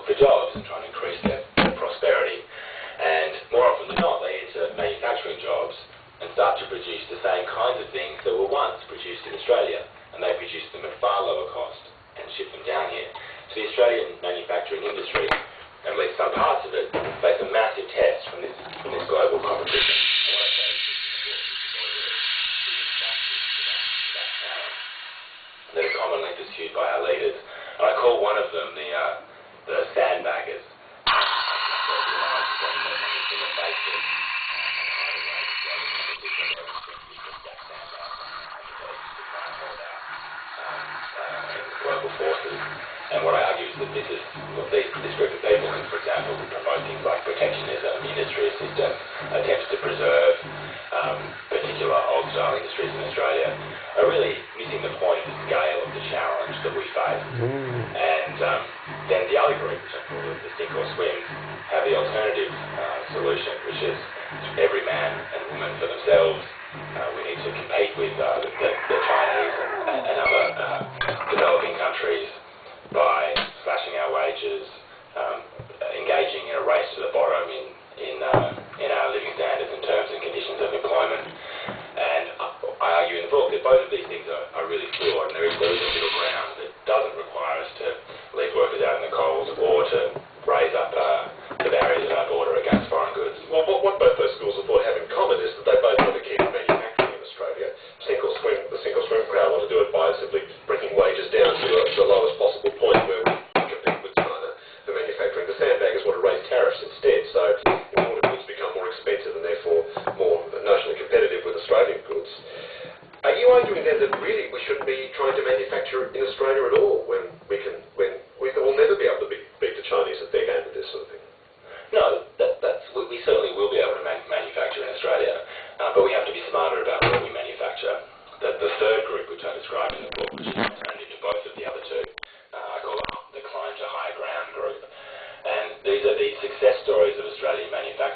for jobs and trying to increase their prosperity. And more often than not, they enter manufacturing jobs and start to produce the same kinds of things that were once produced in Australia, and they produce them at far lower cost and ship them down here. So the Australian manufacturing industry, at least some parts of it, face a massive test from this global competition. That are commonly pursued by our leaders. And I call one of them the sandbaggers. Global forces. And what I argue is that this group of people can, for example, promote things like protectionism, industry system, attempts to preserve particular old-style industries in Australia, are really missing the point of the scale of the challenge that we face. And then the other group, which I call the sink or swim, have the alternative solution, which is every man and woman for themselves. We need to compete with the Chinese and other developing countries by slashing our wages, engaging in a race to the bottom in our living standards and terms and conditions of employment. And I argue in the book that both of these things are really flawed, and there is a middle ground that doesn't require us to leave workers out in the cold or to raise up the barriers at our border against foreign goods. Well, what both those schools of thought have in common is that they both want to keep manufacturing in Australia. The sink or swim crowd want to do it by simply bringing wages down to the lowest possible point where we compete with China for manufacturing. The sandbaggers want to raise tariffs instead, so imported goods become more expensive and therefore more notionally competitive with Australian goods. Are you arguing then that really we shouldn't be trying to manufacture in Australia at all when we will never be able to beat the Chinese at their game with this sort of thing? No, we certainly will be able to manufacture in Australia, but we have to be smarter about where we manufacture. The third group, which I describe in the book, which is an alternative to both of the other two, I call it the climb to high ground group. And these are the success